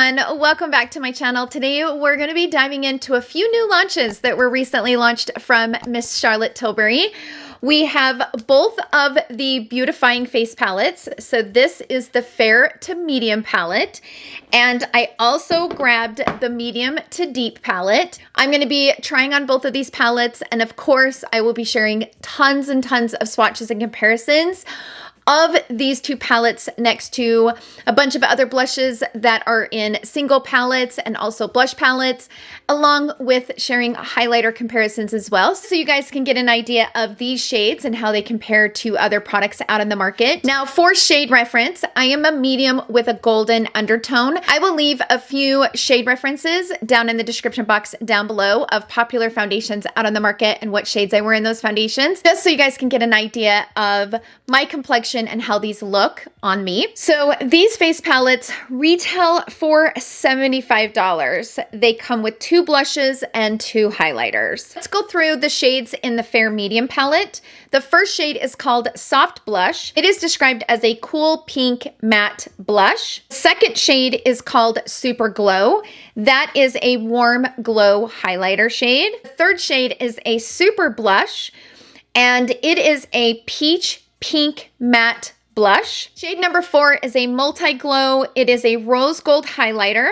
everyone, welcome back to my channel. Today we're going to be diving into a few new launches that were recently launched from Miss Charlotte Tilbury. We have both of the Beautifying face palettes. So this is the Fair to Medium palette, and I also grabbed the Medium to Deep palette. I'm going to be trying on both of these palettes, and of course I will be sharing tons and tons of swatches and comparisons of these two palettes next to a bunch of other blushes that are in single palettes and also blush palettes, along with sharing highlighter comparisons as well, so you guys can get an idea of these shades and how they compare to other products out in the market. Now, for shade reference, I am a medium with a golden undertone. I will leave a few shade references down in the description box down below of popular foundations out on the market and what shades I wear in those foundations, just so you guys can get an idea of my complexion and how these look on me. So these face palettes retail for $75. They come with 2 blushes and 2 highlighters. Let's go through the shades in the Fair Medium palette. The first shade is called Soft Blush. It is described as a cool pink matte blush. Second shade is called Super Glow. That is a warm glow highlighter shade. The third shade is a Super Blush, and it is a peach pink matte blush. Shade number 4 is a multi-glow. It is a rose gold highlighter,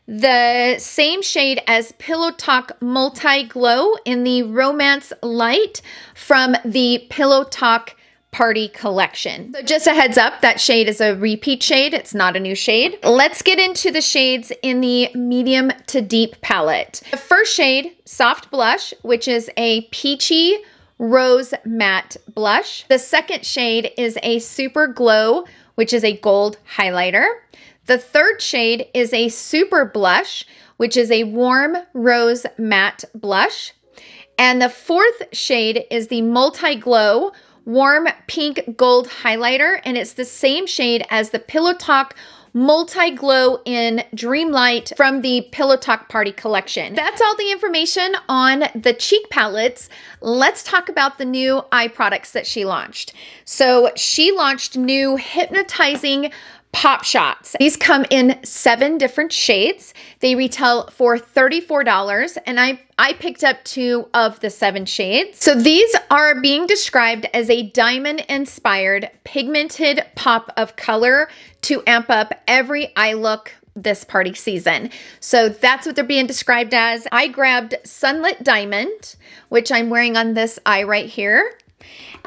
the same shade as Pillow Talk Multi-Glow in the Romance Light from the Pillow Talk Party Collection. So just a heads up, that shade is a repeat shade. It's not a new shade. Let's get into the shades in the Medium to Deep palette. The first shade, Soft Blush, which is a peachy rose matte blush. The second shade is a Super Glow, which is a gold highlighter. The third shade is a Super Blush, which is a warm rose matte blush. And the fourth shade is the Multi-Glow warm pink gold highlighter, and it's the same shade as the Pillow Talk Multi-Glow in Dreamlight from the Pillow Talk Party Collection. That's all the information on the cheek palettes. Let's talk about the new eye products that she launched. So she launched new Hypnotizing Pop Shots. These come in 7 different shades. They retail for $34, and I picked up 2 of the 7 shades. So these are being described as a diamond-inspired pigmented pop of color to amp up every eye look this party season. So that's what they're being described as. I grabbed Sunlit Diamond, which I'm wearing on this eye right here.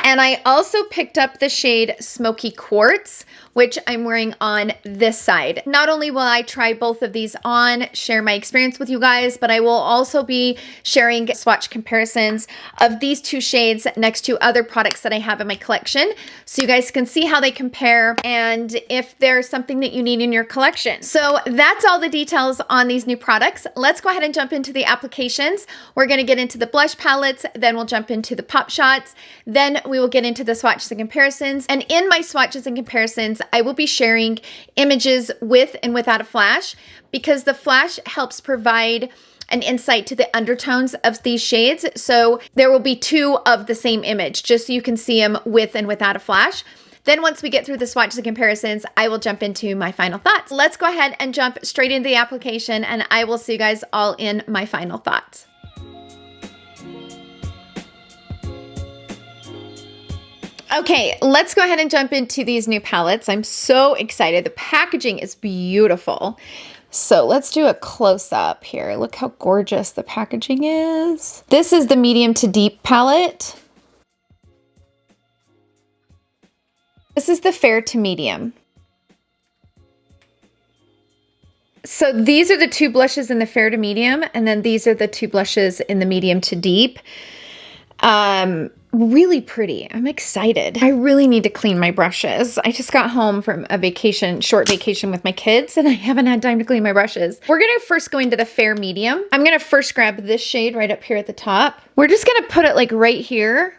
And I also picked up the shade Smokey Quartz, which I'm wearing on this side. Not only will I try both of these on, share my experience with you guys, but I will also be sharing swatch comparisons of these 2 shades next to other products that I have in my collection, so you guys can see how they compare and if there's something that you need in your collection. So that's all the details on these new products. Let's go ahead and jump into the applications. We're gonna get into the blush palettes, then we'll jump into the pop shots, then we will get into the swatches and comparisons. And in my swatches and comparisons, I will be sharing images with and without a flash, because the flash helps provide an insight to the undertones of these shades. So there will be 2 of the same image, just so you can see them with and without a flash. Then once we get through the swatches and comparisons, I will jump into my final thoughts. Let's go ahead and jump straight into the application, and I will see you guys all in my final thoughts. Okay, let's go ahead and jump into these new palettes. I'm so excited. The packaging is beautiful. So let's do a close-up here. Look how gorgeous the packaging is. This is the Medium to Deep palette. This is the Fair to Medium. So these are the 2 blushes in the Fair to Medium, and then these are the 2 blushes in the Medium to Deep. Really pretty. I'm excited. I really need to clean my brushes. I just got home from a vacation, short vacation with my kids, and I haven't had time to clean my brushes. We're gonna first go into the Fair Medium. I'm gonna first grab this shade right up here at the top. We're just gonna put it like right here.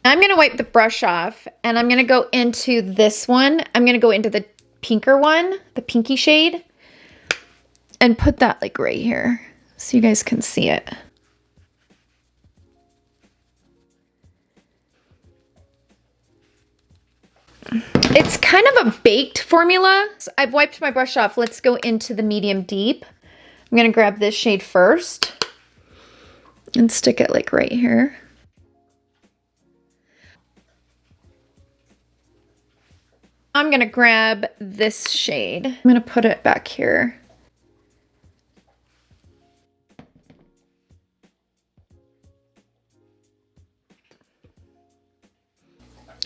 I'm gonna wipe the brush off, and I'm gonna go into this one. I'm gonna go into the pinker one, the pinky shade, and put that like right here so you guys can see it. It's kind of a baked formula. So I've wiped my brush off. Let's go into the medium deep. I'm gonna grab this shade first and stick it like right here. I'm gonna grab this shade. I'm gonna put it back here.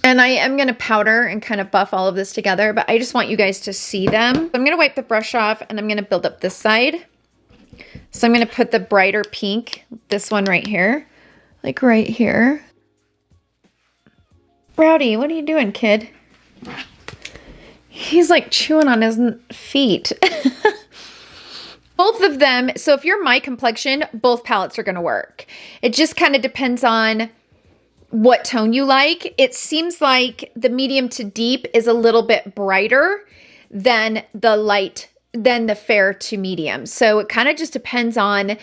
And I am gonna powder and kind of buff all of this together, but I just want you guys to see them. I'm gonna wipe the brush off and I'm gonna build up this side. So I'm gonna put the brighter pink, this one right here, like right here. Rowdy, what are you doing, kid? He's like chewing on his feet. Both of them, so if you're my complexion, both palettes are gonna work. It just kind of depends on what tone you like. It seems like the medium to deep is a little bit brighter than the fair to medium. So it kind of just depends on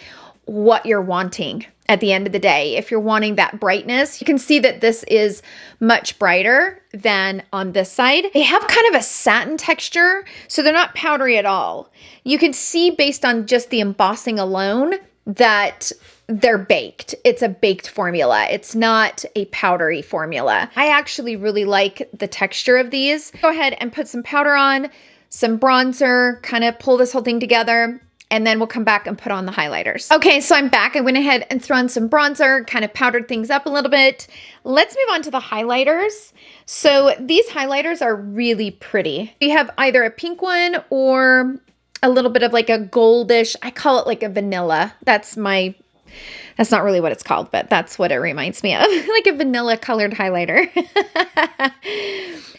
what you're wanting at the end of the day. If you're wanting that brightness, you can see that this is much brighter than on this side. They have kind of a satin texture, so they're not powdery at all. You can see based on just the embossing alone that they're baked. It's a baked formula. It's not a powdery formula. I actually really like the texture of these. Go ahead and put some powder on, some bronzer, kind of pull this whole thing together, and then we'll come back and put on the highlighters. Okay, so I'm back. I went ahead and threw on some bronzer, kind of powdered things up a little bit. Let's move on to the highlighters. So these highlighters are really pretty. We have either a pink one or a little bit of like a goldish, I call it like a vanilla. That's not really what it's called, but that's what it reminds me of, like a vanilla colored highlighter.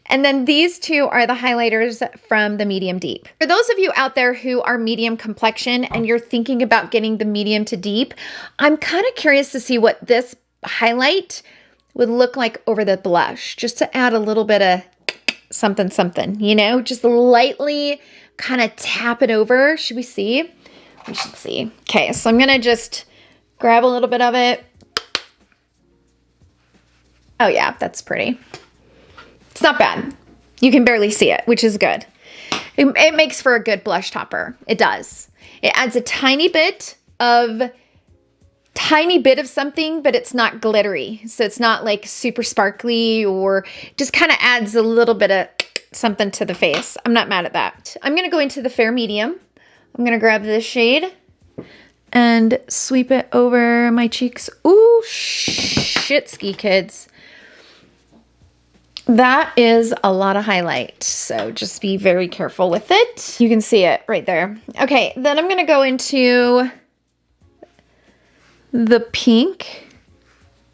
And then these two are the highlighters from the medium deep. For those of you out there who are medium complexion and you're thinking about getting the medium to deep, I'm kind of curious to see what this highlight would look like over the blush, just to add a little bit of something, something, you know, just lightly kind of tap it over. Should we see? We should see. Okay, so I'm gonna just grab a little bit of it. Oh yeah, that's pretty. It's not bad. You can barely see it, which is good. It makes for a good blush topper. It does. It adds a tiny bit of something, but it's not glittery. So it's not like super sparkly, or just kind of adds a little bit of something to the face. I'm not mad at that. I'm going to go into the fair medium. I'm going to grab this shade and sweep it over my cheeks. Ooh, shit-ski, kids. That is a lot of highlight, so just be very careful with it. You can see it right there. Okay, then I'm gonna go into the pink.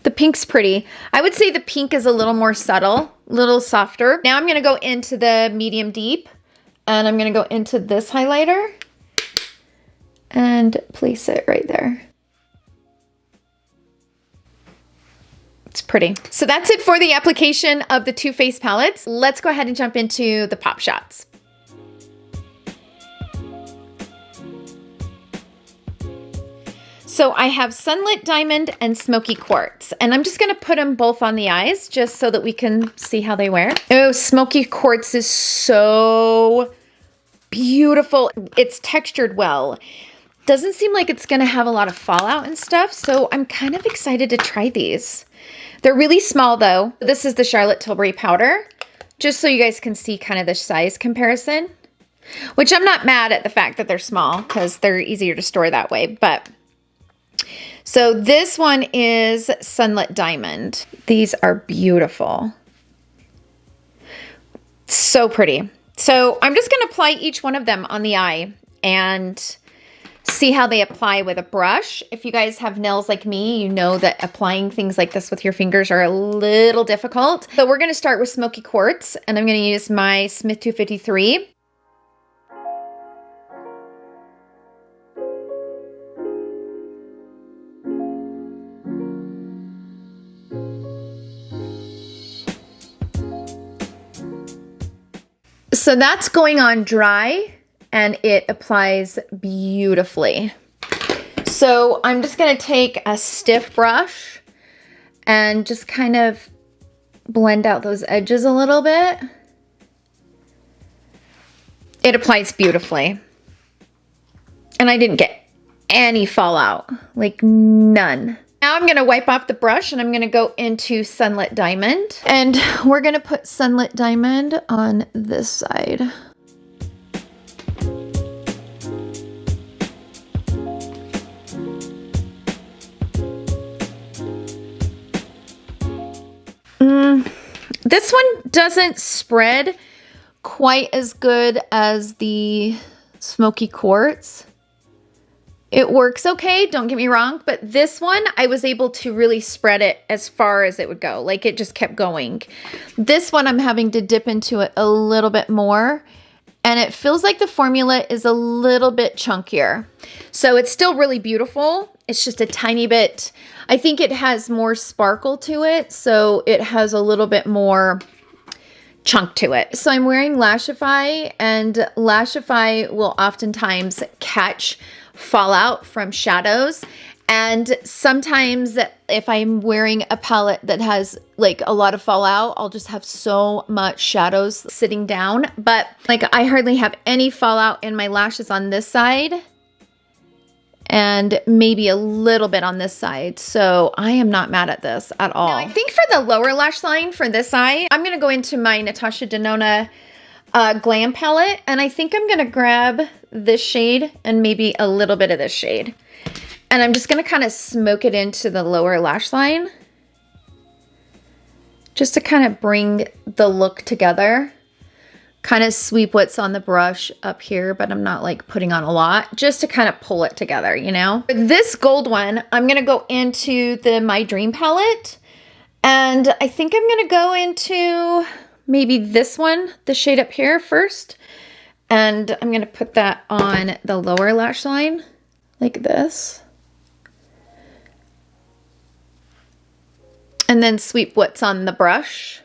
The pink's pretty. I would say the pink is a little more subtle, a little softer. Now I'm gonna go into the medium deep, and I'm gonna go into this highlighter and place it right there. It's pretty. So that's it for the application of the two face palettes. Let's go ahead and jump into the pop shots. So I have Sunlit Diamond and Smokey Quartz, and I'm just gonna put them both on the eyes just so that we can see how they wear. Oh, Smokey Quartz is so beautiful. It's textured well. Doesn't seem like it's gonna have a lot of fallout and stuff, so I'm kind of excited to try these. They're really small though. This is the Charlotte Tilbury powder, just so you guys can see kind of the size comparison, which I'm not mad at the fact that they're small because they're easier to store that way. But so this one is Sunlit Diamond. These are beautiful. So pretty. So I'm just going to apply each one of them on the eye and see how they apply with a brush. If you guys have nails like me, you know that applying things like this with your fingers are a little difficult. So we're going to start with Smokey Quartz, and I'm going to use my Smith 253. So that's going on dry, and it applies beautifully. So I'm just gonna take a stiff brush and just kind of blend out those edges a little bit. It applies beautifully. And I didn't get any fallout, like none. Now I'm gonna wipe off the brush and I'm gonna go into Sunlit Diamond. And we're gonna put Sunlit Diamond on this side. This one doesn't spread quite as good as the Smokey Quartz. It works okay, don't get me wrong, but this one, I was able to really spread it as far as it would go. Like, it just kept going. This one, I'm having to dip into it a little bit more, and it feels like the formula is a little bit chunkier. So it's still really beautiful. It's just a tiny bit, I think it has more sparkle to it, so it has a little bit more chunk to it. So I'm wearing Lashify, and Lashify will oftentimes catch fallout from shadows. And sometimes if I'm wearing a palette that has like a lot of fallout, I'll just have so much shadows sitting down. But like, I hardly have any fallout in my lashes on this side, and maybe a little bit on this side. So I am not mad at this at all. Now, I think for the lower lash line for this eye, I'm gonna go into my Natasha Denona Glam palette, and I think I'm gonna grab this shade and maybe a little bit of this shade. And I'm just gonna kind of smoke it into the lower lash line, just to kind of bring the look together. Kind of sweep what's on the brush up here, but I'm not like putting on a lot, just to kind of pull it together, you know? For this gold one, I'm gonna go into the My Dream palette, and I think I'm gonna go into maybe this one, the shade up here first, and I'm gonna put that on the lower lash line, like this. And then sweep what's on the brush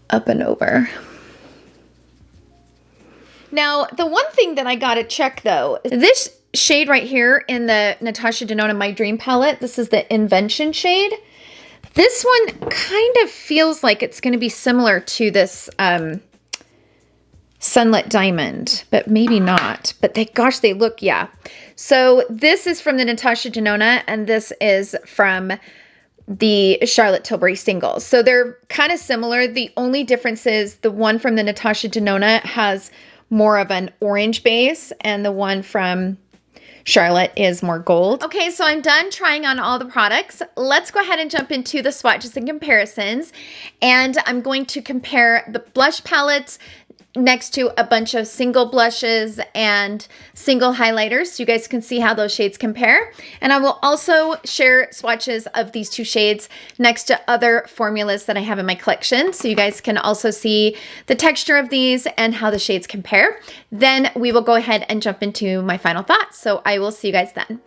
up and over. Now, the one thing that I gotta check though, this shade right here in the Natasha Denona My Dream palette, this is the Invention shade. This one kind of feels like it's gonna be similar to this Sunlit Diamond, but maybe not. But gosh, they look, yeah. So this is from the Natasha Denona, and this is from the Charlotte Tilbury singles. So they're kind of similar. The only difference is the one from the Natasha Denona has more of an orange base, and the one from Charlotte is more gold. Okay, so I'm done trying on all the products. Let's go ahead and jump into the swatches and comparisons. And I'm going to compare the blush palettes next to a bunch of single blushes and single highlighters, so you guys can see how those shades compare. And I will also share swatches of these two shades next to other formulas that I have in my collection, so you guys can also see the texture of these and how the shades compare. Then we will go ahead and jump into my final thoughts. So I will see you guys then.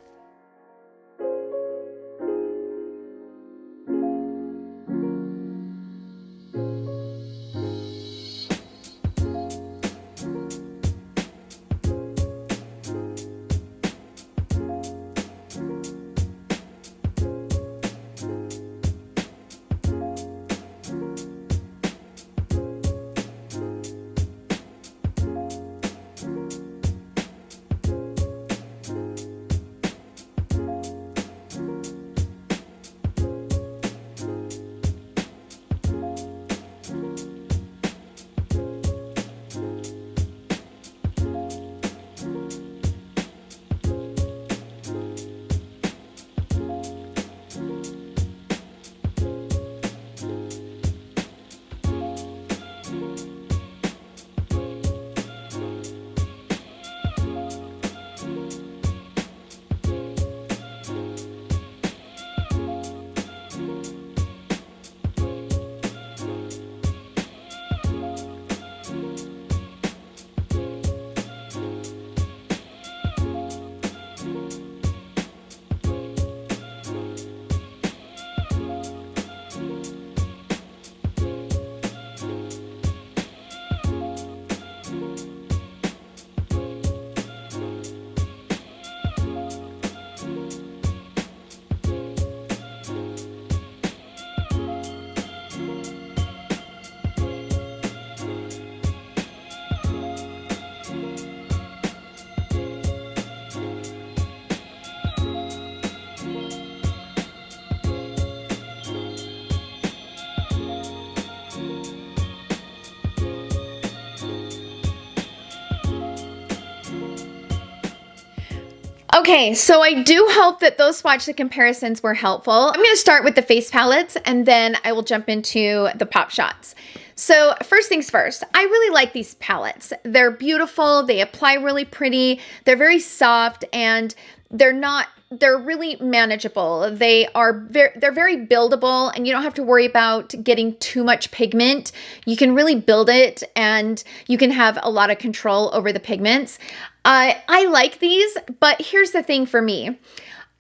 Okay, so I do hope that those swatch comparisons were helpful. I'm going to start with the face palettes and then I will jump into the pop shots. So first things first, I really like these palettes. They're beautiful, they apply really pretty, they're very soft, and they're really manageable. They're very buildable, and you don't have to worry about getting too much pigment. You can really build it and you can have a lot of control over the pigments. I like these, but here's the thing for me.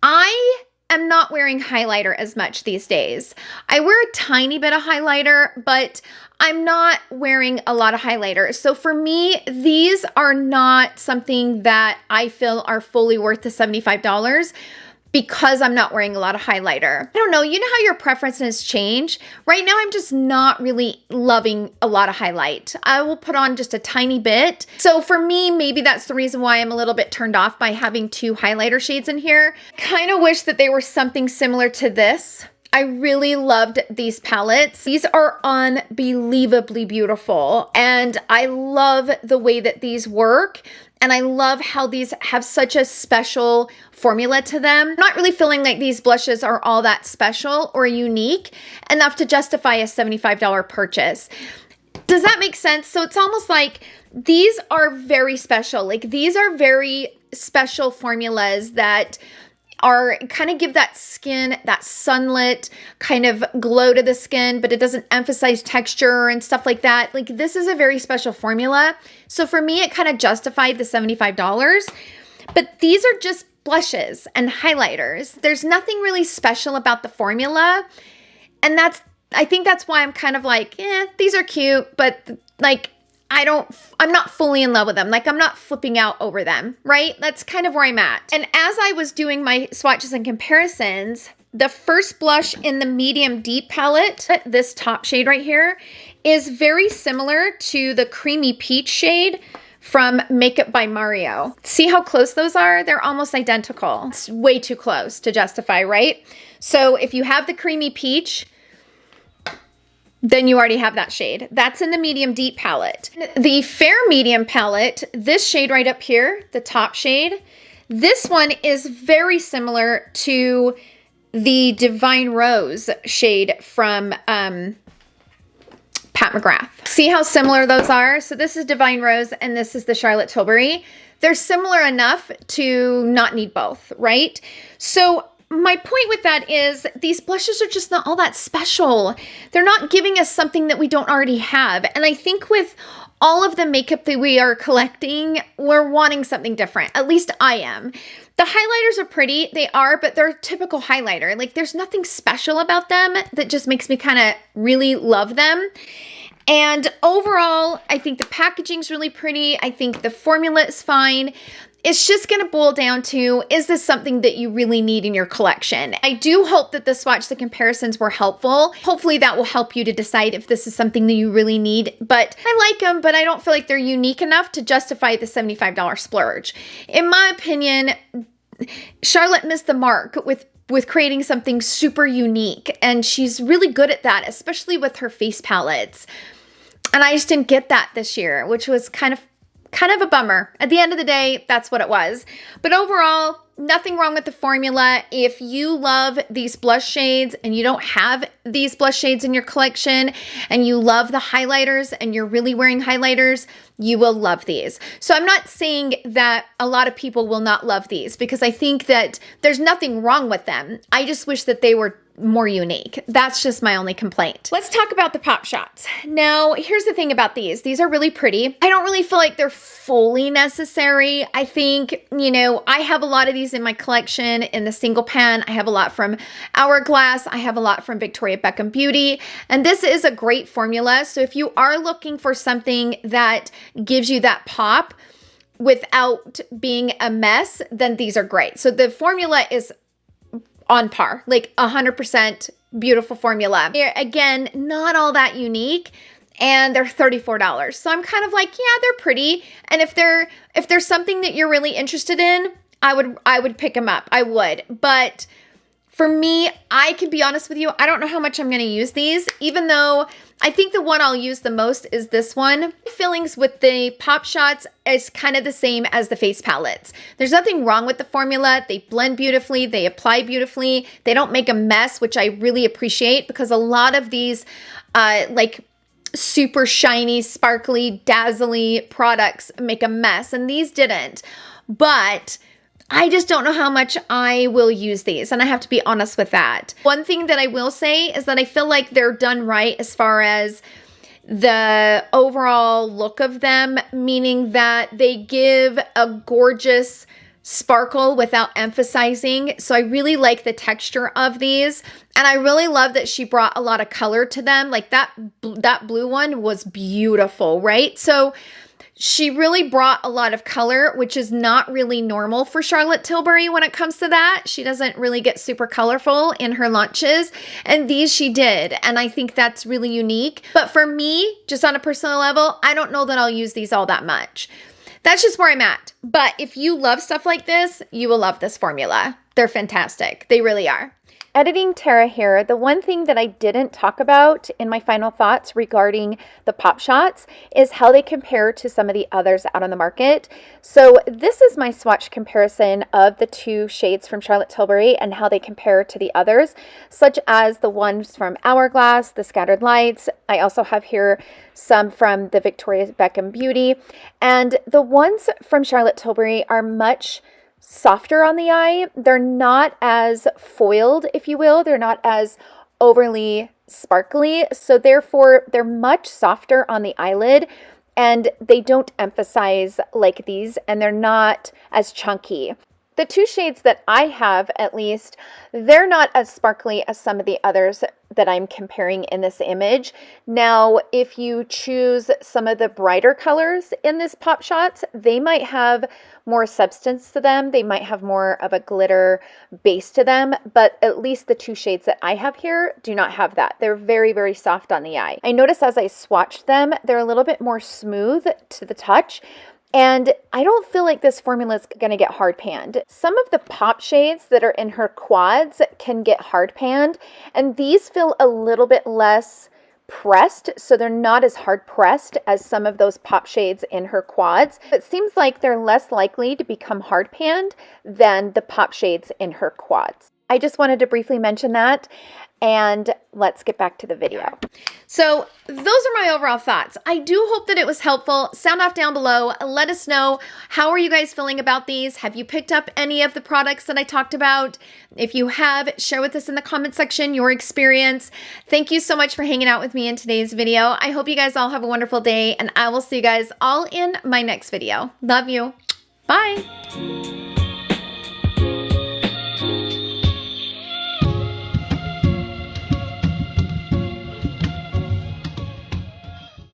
I am not wearing highlighter as much these days. I wear a tiny bit of highlighter, but I'm not wearing a lot of highlighter. So for me, these are not something that I feel are fully worth the $75 because I'm not wearing a lot of highlighter. I don't know, you know how your preferences change? Right now, I'm just not really loving a lot of highlight. I will put on just a tiny bit. So for me, maybe that's the reason why I'm a little bit turned off by having 2 highlighter shades in here. Kind of wish that they were something similar to this. I really loved these palettes. These are unbelievably beautiful, and I love the way that these work. And I love how these have such a special formula to them. I'm not really feeling like these blushes are all that special or unique enough to justify a $75 purchase. Does that make sense? So it's almost like these are very special. Like these are very special formulas that are kind of give that skin, that sunlit kind of glow to the skin, but it doesn't emphasize texture and stuff like that. Like this is a very special formula. So for me, it kind of justified the $75, but these are just blushes and highlighters. There's nothing really special about the formula. And I think that's why I'm kind of like, these are cute, but like, I'm not fully in love with them. Like I'm not flipping out over them, right? That's kind of where I'm at. And as I was doing my swatches and comparisons, the first blush in the medium deep palette, this top shade right here, is very similar to the creamy peach shade from Makeup by Mario. See how close those are? They're almost identical. It's way too close to justify, right? So if you have the creamy peach, then you already have that shade. That's in the medium deep palette. The fair medium palette, this shade right up here, the top shade, this one is very similar to the Divine Rose shade from Pat McGrath. See how similar those are? So this is Divine Rose and this is the Charlotte Tilbury. They're similar enough to not need both, right? So my point with that is these blushes are just not all that special. They're not giving us something that we don't already have. And I think with all of the makeup that we are collecting, we're wanting something different. At least I am. The highlighters are pretty, they are, but they're a typical highlighter. Like there's nothing special about them that just makes me kind of really love them. And overall, I think the packaging's really pretty. I think the formula is fine. It's just going to boil down to, is this something that you really need in your collection? I do hope that the swatch, the comparisons were helpful. Hopefully that will help you to decide if this is something that you really need. But I like them, but I don't feel like they're unique enough to justify the $75 splurge. In my opinion, Charlotte missed the mark with creating something super unique. And she's really good at that, especially with her face palettes. And I just didn't get that this year, which was kind of a bummer. At the end of the day, that's what it was. But overall, nothing wrong with the formula. If you love these blush shades and you don't have these blush shades in your collection and you love the highlighters and you're really wearing highlighters, you will love these. So I'm not saying that a lot of people will not love these because I think that there's nothing wrong with them. I just wish that they were more unique. That's just my only complaint. Let's talk about the pop shots. Now, here's the thing about these. These are really pretty. I don't really feel like they're fully necessary. I think, you know, I have a lot of these in my collection in the single pan. I have a lot from Hourglass. I have a lot from Victoria Beckham Beauty. And this is a great formula. So if you are looking for something that gives you that pop without being a mess, then these are great. So the formula is on par, like 100% beautiful formula. Again, not all that unique, and they're $34. So I'm kind of like, yeah, they're pretty. And if there's something that you're really interested in, I would pick them up. I would. But for me, I can be honest with you, I don't know how much I'm going to use these, even though I think the one I'll use the most is this one. Fillings with the Pop Shots is kind of the same as the face palettes. There's nothing wrong with the formula. They blend beautifully, they apply beautifully, they don't make a mess, which I really appreciate, because a lot of these like super shiny, sparkly, dazzly products make a mess, and these didn't. But I just don't know how much I will use these, and I have to be honest with that. One thing that I will say is that I feel like they're done right as far as the overall look of them, meaning that they give a gorgeous sparkle without emphasizing. So I really like the texture of these, and I really love that she brought a lot of color to them. Like that blue one was beautiful, right? So she really brought a lot of color, which is not really normal for Charlotte Tilbury when it comes to that. She doesn't really get super colorful in her launches, and these she did, and I think that's really unique. But for me, just on a personal level, I don't know that I'll use these all that much. That's just where I'm at. But if you love stuff like this, you will love this formula. They're fantastic. They really are. Editing Tara here, the one thing that I didn't talk about in my final thoughts regarding the Pop Shots is how they compare to some of the others out on the market. So this is my swatch comparison of the two shades from Charlotte Tilbury and how they compare to the others, such as the ones from Hourglass, the Scattered Lights. I also have here some from the Victoria's Beckham Beauty. And the ones from Charlotte Tilbury are much softer on the eye. They're not as foiled, if you will. They're not as overly sparkly. So therefore, they're much softer on the eyelid, and they don't emphasize like these, and they're not as chunky. The two shades that I have, at least, they're not as sparkly as some of the others that I'm comparing in this image. Now, if you choose some of the brighter colors in this Pop Shots, they might have more substance to them. They might have more of a glitter base to them, but at least the two shades that I have here do not have that. They're very, very soft on the eye. I notice as I swatched them, they're a little bit more smooth to the touch, and I don't feel like this formula is going to get hard panned. Some of the pop shades that are in her quads can get hard panned, and these feel a little bit less pressed, so they're not as hard pressed as some of those pop shades in her quads. It seems like they're less likely to become hard panned than the pop shades in her quads. I just wanted to briefly mention that, and let's get back to the video. So those are my overall thoughts. I do hope that it was helpful. Sound off down below. Let us know, how are you guys feeling about these? Have you picked up any of the products that I talked about? If you have, share with us in the comment section your experience. Thank you so much for hanging out with me in today's video. I hope you guys all have a wonderful day, and I will see you guys all in my next video. Love you. Bye.